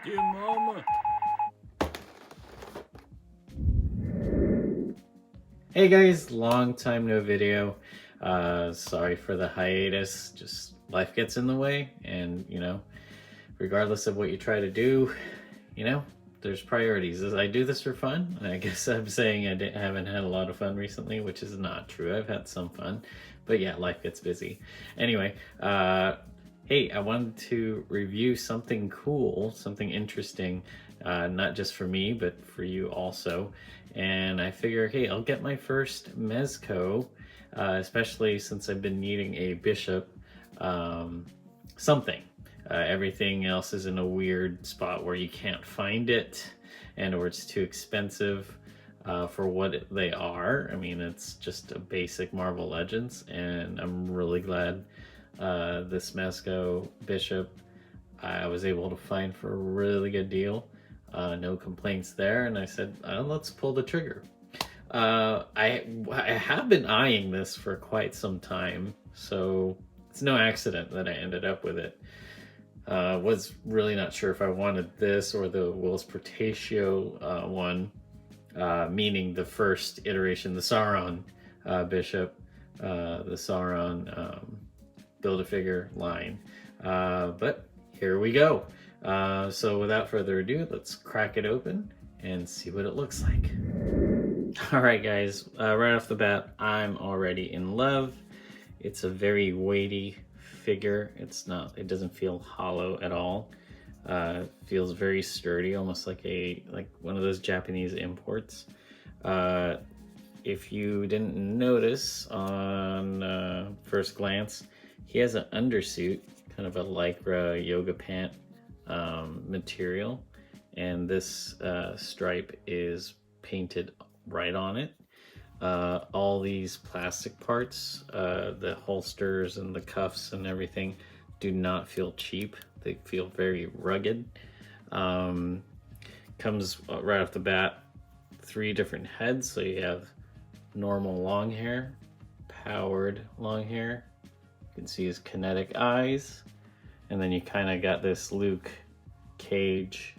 Dear mama. Hey guys, long time no video. Sorry for the hiatus, just life gets in the way, and regardless of what you try to do, there's priorities. I do this for fun, and I guess I'm saying haven't had a lot of fun recently, which is not true. I've had some fun, but yeah, life gets busy. Anyway, hey, I wanted to review something cool, something interesting, not just for me, but for you also. And I figure, hey, I'll get my first Mezco, especially since I've been needing a bishop, something. Everything else is in a weird spot where you can't find it, and or it's too expensive for what they are. I mean, it's just a basic Marvel Legends, and I'm really glad this Mezco-Bischof I was able to find for a really good deal. No complaints there, and I said, let's pull the trigger. I have been eyeing this for quite some time, so it's no accident that I ended up with it. Was really not sure if I wanted this or the Will's Portatio one, meaning the first iteration, the Sauron Bishop, the Sauron Build-A-Figure line. But here we go. So without further ado, let's crack it open and see what it looks like. All right, guys, right off the bat, I'm already in love. It's a very weighty figure. It doesn't feel hollow at all. Feels very sturdy, almost like one of those Japanese imports. If you didn't notice on first glance, he has an undersuit, kind of a lycra yoga pant material, and this stripe is painted right on it. All these plastic parts, the holsters and the cuffs and everything, do not feel cheap. They feel very rugged. Comes right off the bat, 3 different heads. So you have normal long hair, powered long hair. You can see his kinetic eyes. And then you kind of got this Luke Cage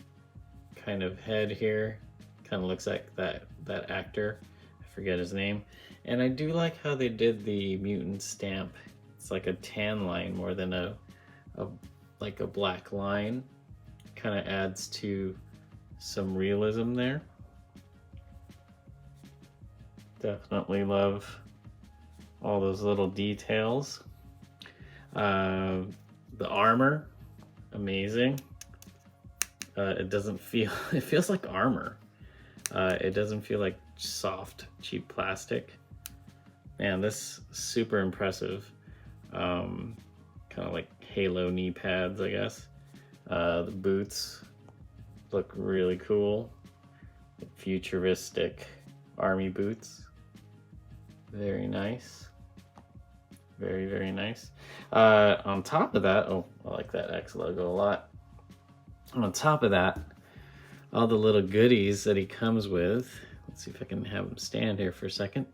kind of head here. Kind of looks like that actor. I forget his name. And I do like how they did the mutant stamp. It's like a tan line more than a black line. Kind of adds to some realism there. Definitely love all those little details. The armor, amazing. It feels like armor. It doesn't feel like soft, cheap plastic. Man, this is super impressive. Kind of like Halo knee pads, I guess. The boots look really cool. Futuristic army boots. Very nice. Very, very nice. On top of that, oh, I like that X logo a lot. On top of that, all the little goodies that he comes with. Let's see if I can have him stand here for a second.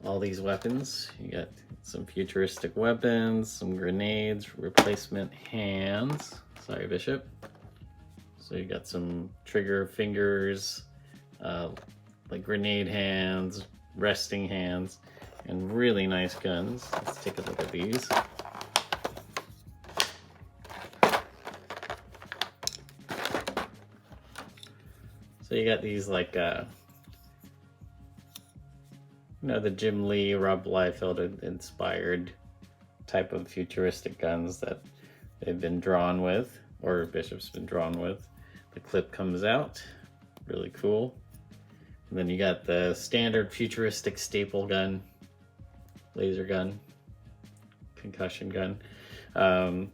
All these weapons. You got some futuristic weapons, some grenades, replacement hands. Sorry, Bishop. So you got some trigger fingers, like grenade hands, resting hands, and really nice guns. Let's take a look at these. So you got these like, the Jim Lee, Rob Liefeld inspired type of futuristic guns that they've been drawn with, or Bishop's been drawn with. The clip comes out, really cool. And then you got the standard futuristic staple gun, laser gun, concussion gun. That's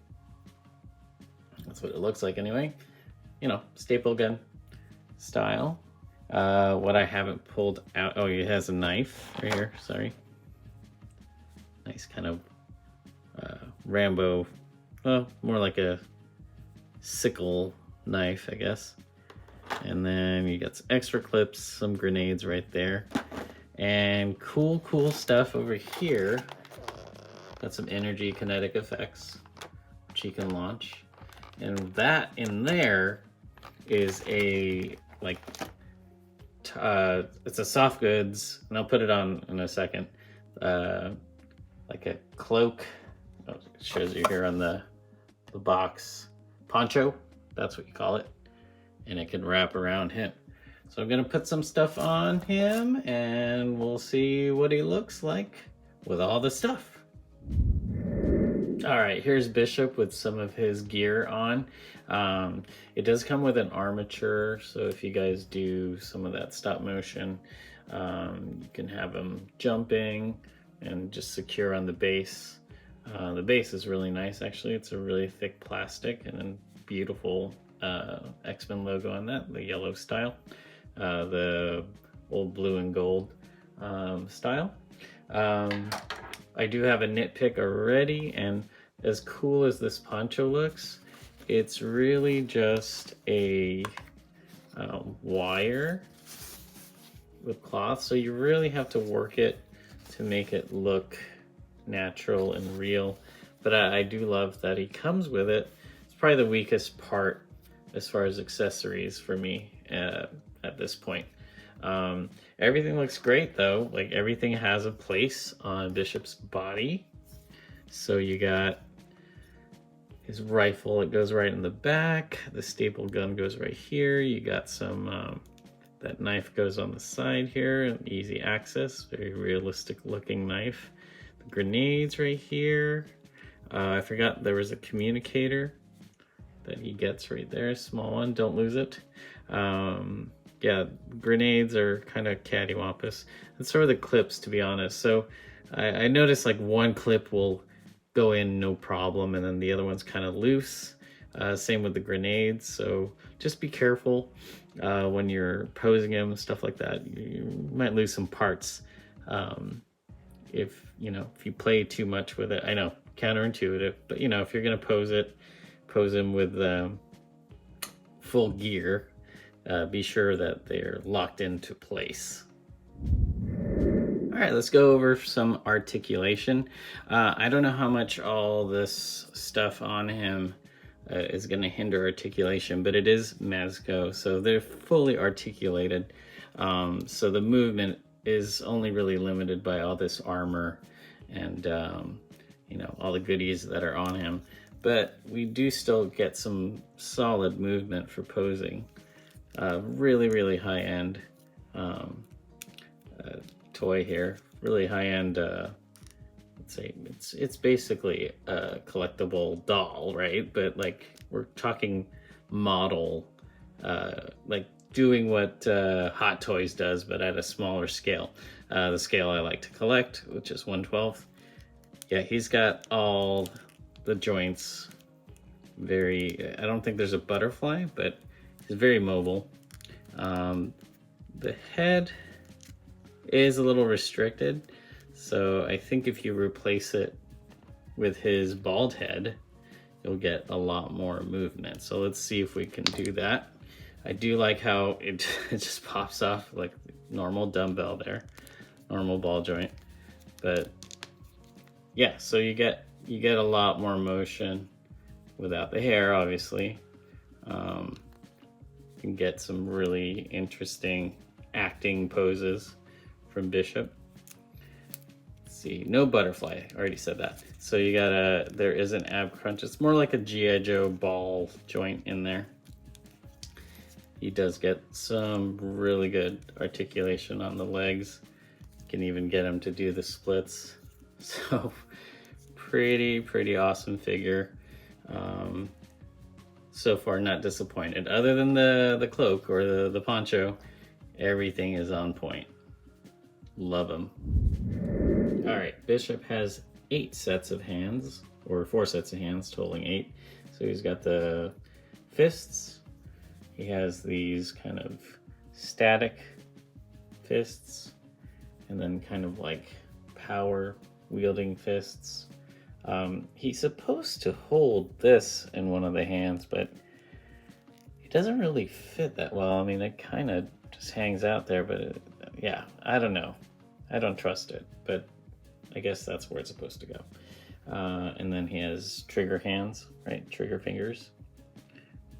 what it looks like anyway. Staple gun style. What I haven't pulled out, oh, it has a knife right here, sorry. Nice kind of Rambo, well, more like a sickle knife, I guess. And then you got some extra clips, some grenades right there. And cool stuff over here. Got some energy kinetic effects, which you can launch. And that in there is a, like, it's a soft goods, and I'll put it on in a second, like a cloak. Oh, it shows you here on the box. Poncho, that's what you call it. And it can wrap around him. So I'm gonna put some stuff on him and we'll see what he looks like with all the stuff. All right, here's Bishop with some of his gear on. It does come with an armature, so if you guys do some of that stop motion, you can have him jumping and just secure on the base. The base is really nice, actually. It's a really thick plastic and a beautiful Xmen logo on that, the yellow style, the old blue and gold style. I do have a nitpick already, and as cool as this poncho looks, it's really just a wire with cloth, so you really have to work it to make it look natural and real. But I do love that he comes with it. It's probably the weakest part as far as accessories for me at this point. Everything looks great though. Like, everything has a place on Bishop's body. So you got his rifle, it goes right in the back. The staple gun goes right here. You got some, that knife goes on the side here, easy access, very realistic looking knife. The grenades right here. I forgot there was a communicator that he gets right there, small one, don't lose it. Yeah, grenades are kind of cattywampus. And so are the clips, to be honest. So I noticed like one clip will go in no problem, and then the other one's kind of loose. Same with the grenades, so just be careful when you're posing them, stuff like that. You might lose some parts if you play too much with it. I know, counterintuitive, but if you're gonna pose him with full gear, be sure that they're locked into place. All right, let's go over some articulation. I don't know how much all this stuff on him is going to hinder articulation, but it is Mezco, so they're fully articulated. So the movement is only really limited by all this armor and all the goodies that are on him. But we do still get some solid movement for posing. Really, really high-end toy here. Really high-end, let's say, it's basically a collectible doll, right? But like, we're talking model, like doing what Hot Toys does, but at a smaller scale. The scale I like to collect, which is 1/12. Yeah, he's got all the joints. I don't think there's a butterfly, but he's very mobile. The head is a little restricted, so I think if you replace it with his bald head, you'll get a lot more movement. So let's see if we can do that. I do like how it just pops off like normal dumbbell there, normal ball joint. But yeah, so you get a lot more motion without the hair, obviously. You can get some really interesting acting poses from Bishop. Let's see, no butterfly, I already said that. So you got there is an ab crunch. It's more like a G.I. Joe ball joint in there. He does get some really good articulation on the legs. You can even get him to do the splits. So pretty awesome figure. So far, not disappointed. Other than the cloak or the poncho, everything is on point. Love him. All right, Bishop has 8 sets of hands, or 4 sets of hands, totaling 8. So he's got the fists. He has these kind of static fists, and then kind of like power wielding fists. He's supposed to hold this in one of the hands, but it doesn't really fit that well. I mean, it kind of just hangs out there, but yeah, I don't know. I don't trust it, but I guess that's where it's supposed to go. And then he has trigger hands, right? Trigger fingers.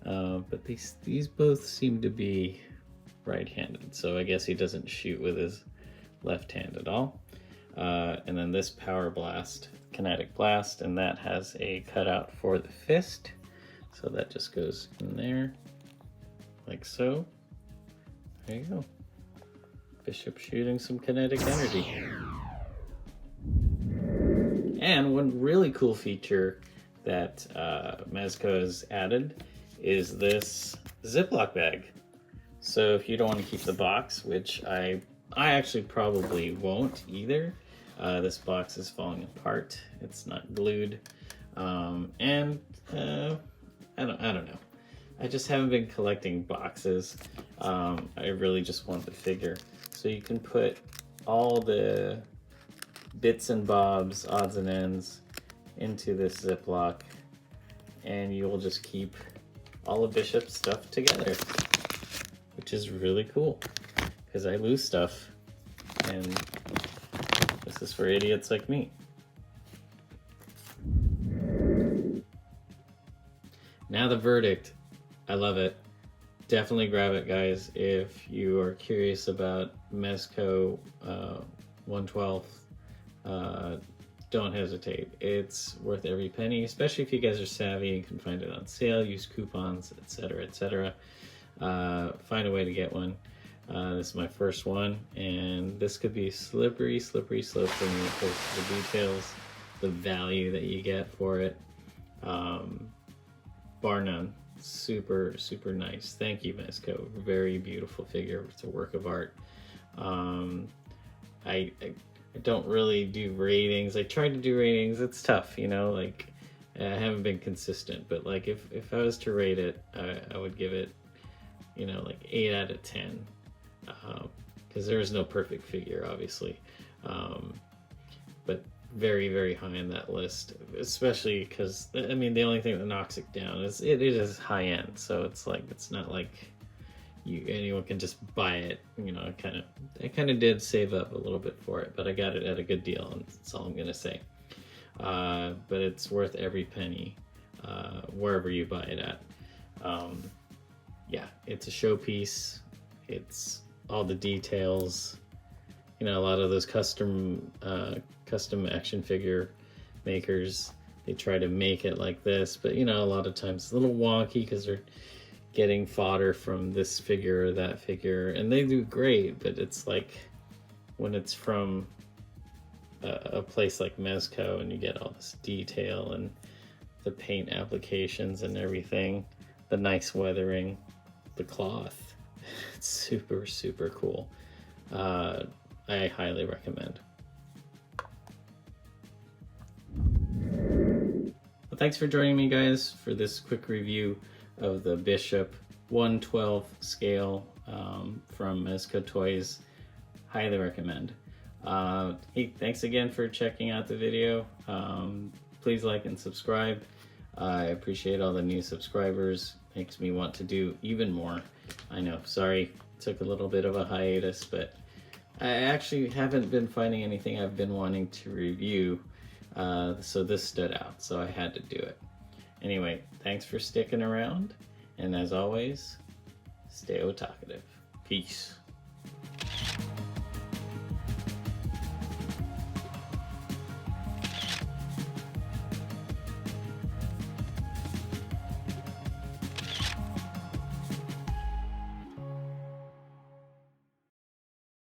But these both seem to be right-handed, so I guess he doesn't shoot with his left hand at all. And then this Power Blast, Kinetic Blast, and that has a cutout for the fist. So that just goes in there, like so. There you go. Bishop shooting some kinetic energy. And one really cool feature that Mezco has added is this Ziploc bag. So if you don't want to keep the box, which I actually probably won't either. This box is falling apart. It's not glued. And I don't know. I just haven't been collecting boxes. I really just want the figure. So you can put all the bits and bobs, odds and ends into this Ziploc, and you will just keep all of Bishop's stuff together, which is really cool because I lose stuff, and this is for idiots like me. Now the verdict. I love it. Definitely grab it, guys, if you are curious about Mezco 1/12. Don't hesitate. It's worth every penny, especially if you guys are savvy and can find it on sale, use coupons, etc., etc. Find a way to get one. This is my first one, and this could be slippery slope for me because the details, the value that you get for it, bar none. Super nice. Thank you, Mezco. Very beautiful figure. It's a work of art. I don't really do ratings. I tried to do ratings. It's tough, you know, like I haven't been consistent, but like if I was to rate it, I would give it, you know, like 8 out of 10, because there is no perfect figure, obviously, but very high in that list, especially because I mean the only thing that knocks it down is it is high end, so it's like it's not like anyone can just buy it, you know. I kind of did save up a little bit for it, but I got it at a good deal, and that's all I'm gonna say. But it's worth every penny, wherever you buy it at. Yeah, it's a showpiece. It's all the details. You know, a lot of those custom action figure makers, they try to make it like this, but you know, a lot of times it's a little wonky because they're getting fodder from this figure or that figure, and they do great, but it's like when it's from a place like Mezco and you get all this detail and the paint applications and everything, the nice weathering, the cloth, it's super cool. I highly recommend. Well, thanks for joining me, guys, for this quick review of the Bishop 1/12 scale from Mezco Toys. Highly recommend. Hey, thanks again for checking out the video. Please like and subscribe. I appreciate all the new subscribers. Makes me want to do even more. I know, sorry, took a little bit of a hiatus, but I actually haven't been finding anything I've been wanting to review, so this stood out, so I had to do it. Anyway, thanks for sticking around, and as always, stay otakutive. Peace.